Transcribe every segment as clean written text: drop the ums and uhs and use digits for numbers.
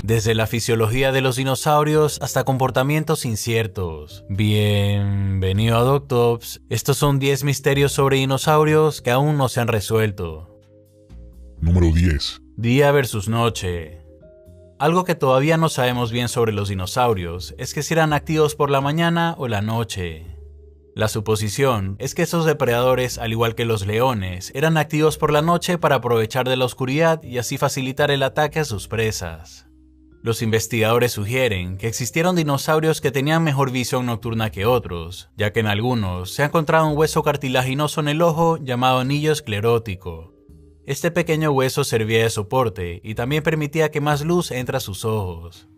Desde la fisiología de los dinosaurios hasta comportamientos inciertos. Bienvenido a Doctops. Estos son 10 misterios sobre dinosaurios que aún no se han resuelto. Número 10. Día versus noche. Algo que todavía no sabemos bien sobre los dinosaurios es que si eran activos por la mañana o la noche. La suposición es que esos depredadores, al igual que los leones, eran activos por la noche para aprovechar de la oscuridad y así facilitar el ataque a sus presas. Los investigadores sugieren que existieron dinosaurios que tenían mejor visión nocturna que otros, ya que en algunos se ha encontrado un hueso cartilaginoso en el ojo llamado anillo esclerótico. Este pequeño hueso servía de soporte y también permitía que más luz entre a sus ojos.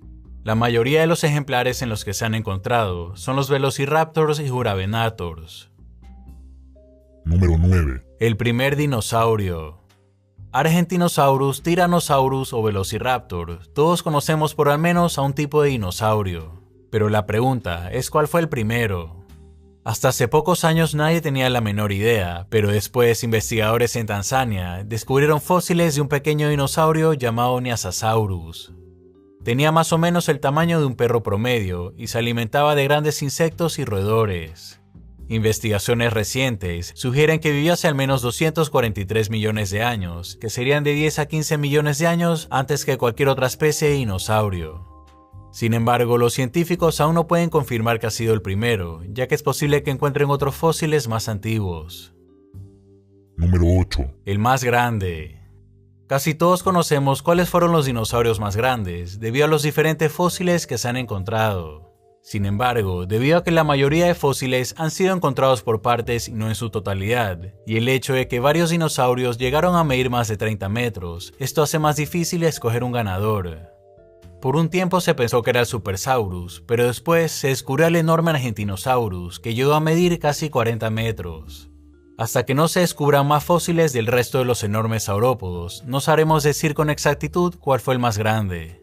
La mayoría de los ejemplares en los que se han encontrado son los Velociraptors y Juravenators. Número 9. El primer dinosaurio. Argentinosaurus, Tyrannosaurus o Velociraptor. Todos conocemos por al menos a un tipo de dinosaurio. Pero la pregunta es ¿cuál fue el primero? Hasta hace pocos años nadie tenía la menor idea, pero después investigadores en Tanzania descubrieron fósiles de un pequeño dinosaurio llamado Nyasasaurus. Tenía más o menos el tamaño de un perro promedio y se alimentaba de grandes insectos y roedores. Investigaciones recientes sugieren que vivió hace al menos 243 millones de años, que serían de 10 a 15 millones de años antes que cualquier otra especie de dinosaurio. Sin embargo, los científicos aún no pueden confirmar que ha sido el primero, ya que es posible que encuentren otros fósiles más antiguos. Número 8. El más grande. Casi todos conocemos cuáles fueron los dinosaurios más grandes, debido a los diferentes fósiles que se han encontrado. Sin embargo, debido a que la mayoría de fósiles han sido encontrados por partes y no en su totalidad, y el hecho de que varios dinosaurios llegaron a medir más de 30 metros, esto hace más difícil escoger un ganador. Por un tiempo se pensó que era el Supersaurus, pero después se descubrió el enorme Argentinosaurus, que llegó a medir casi 40 metros. Hasta que no se descubran más fósiles del resto de los enormes saurópodos, no sabremos decir con exactitud cuál fue el más grande.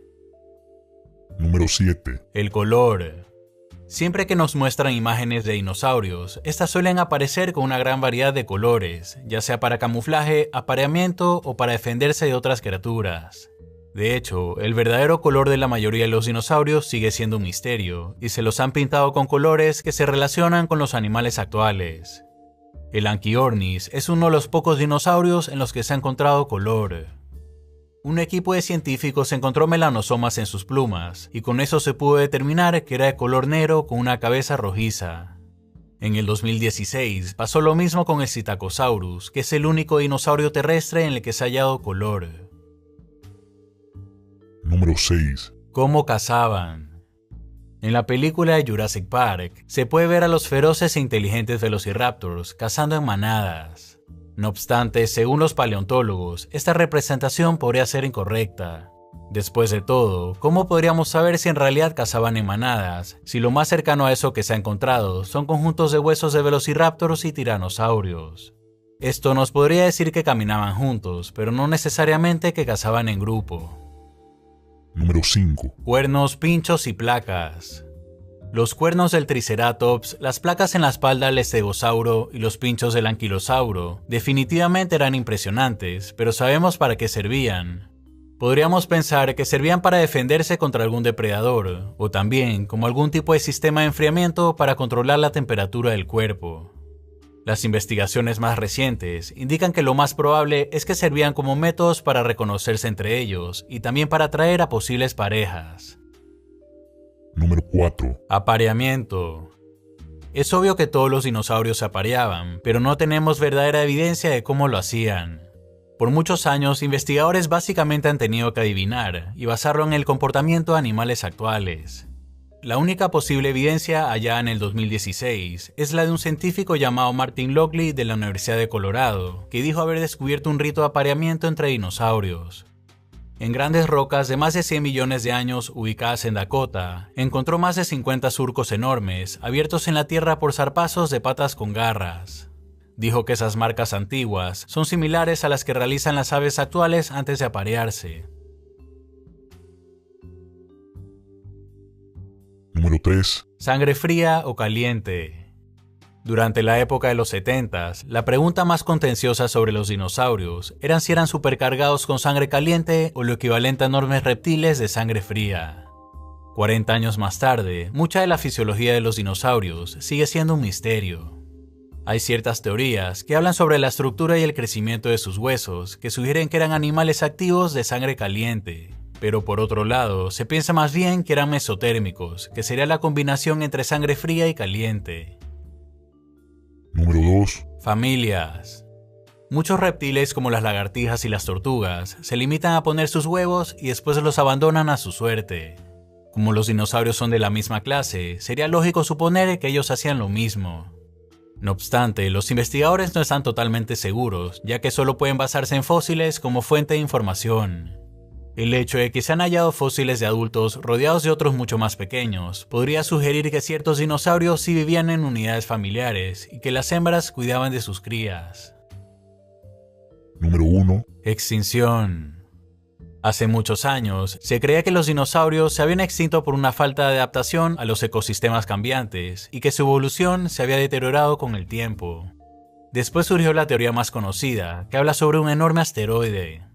Número 7. El color. Siempre que nos muestran imágenes de dinosaurios, estas suelen aparecer con una gran variedad de colores, ya sea para camuflaje, apareamiento o para defenderse de otras criaturas. De hecho, el verdadero color de la mayoría de los dinosaurios sigue siendo un misterio, y se los han pintado con colores que se relacionan con los animales actuales. El Anchiornis es uno de los pocos dinosaurios en los que se ha encontrado color. Un equipo de científicos encontró melanosomas en sus plumas, y con eso se pudo determinar que era de color negro con una cabeza rojiza. En el 2016 pasó lo mismo con el Psittacosaurus, que es el único dinosaurio terrestre en el que se ha hallado color. Número 6. ¿Cómo cazaban? En la película de Jurassic Park se puede ver a los feroces e inteligentes velociraptors cazando en manadas. No obstante, según los paleontólogos, esta representación podría ser incorrecta. Después de todo, ¿cómo podríamos saber si en realidad cazaban en manadas, si lo más cercano a eso que se ha encontrado son conjuntos de huesos de velociraptors y tiranosaurios? Esto nos podría decir que caminaban juntos, pero no necesariamente que cazaban en grupo. Número 5. Cuernos, pinchos y placas. Los cuernos del Triceratops, las placas en la espalda del Estegosauro y los pinchos del Anquilosauro definitivamente eran impresionantes, pero sabemos para qué servían. Podríamos pensar que servían para defenderse contra algún depredador, o también como algún tipo de sistema de enfriamiento para controlar la temperatura del cuerpo. Las investigaciones más recientes indican que lo más probable es que servían como métodos para reconocerse entre ellos y también para atraer a posibles parejas. Número 4. Apareamiento. Es obvio que todos los dinosaurios se apareaban, pero no tenemos verdadera evidencia de cómo lo hacían. Por muchos años, investigadores básicamente han tenido que adivinar y basarlo en el comportamiento de animales actuales. La única posible evidencia allá en el 2016 es la de un científico llamado Martin Lockley de la Universidad de Colorado, que dijo haber descubierto un rito de apareamiento entre dinosaurios. En grandes rocas de más de 100 millones de años ubicadas en Dakota, encontró más de 50 surcos enormes abiertos en la tierra por zarpazos de patas con garras. Dijo que esas marcas antiguas son similares a las que realizan las aves actuales antes de aparearse. Número 3. Sangre fría o caliente. Durante la época de los 70s, la pregunta más contenciosa sobre los dinosaurios era si eran supercargados con sangre caliente o lo equivalente a enormes reptiles de sangre fría. 40 años más tarde, mucha de la fisiología de los dinosaurios sigue siendo un misterio. Hay ciertas teorías que hablan sobre la estructura y el crecimiento de sus huesos que sugieren que eran animales activos de sangre caliente, pero por otro lado, se piensa más bien que eran mesotérmicos, que sería la combinación entre sangre fría y caliente. Número 2. Familias. Muchos reptiles como las lagartijas y las tortugas se limitan a poner sus huevos y después los abandonan a su suerte. Como los dinosaurios son de la misma clase, sería lógico suponer que ellos hacían lo mismo. No obstante, los investigadores no están totalmente seguros, ya que solo pueden basarse en fósiles como fuente de información. El hecho de que se han hallado fósiles de adultos rodeados de otros mucho más pequeños podría sugerir que ciertos dinosaurios sí vivían en unidades familiares y que las hembras cuidaban de sus crías. Número 1. Extinción. Hace muchos años, se creía que los dinosaurios se habían extinto por una falta de adaptación a los ecosistemas cambiantes y que su evolución se había deteriorado con el tiempo. Después surgió la teoría más conocida, que habla sobre un enorme asteroide.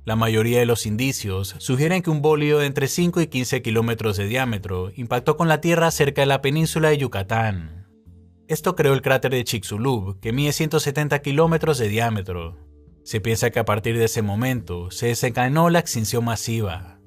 La mayoría de los indicios sugieren que un bólido de entre 5 y 15 kilómetros de diámetro impactó con la Tierra cerca de la península de Yucatán. Esto creó el cráter de Chicxulub, que mide 170 kilómetros de diámetro. Se piensa que a partir de ese momento se desencadenó la extinción masiva.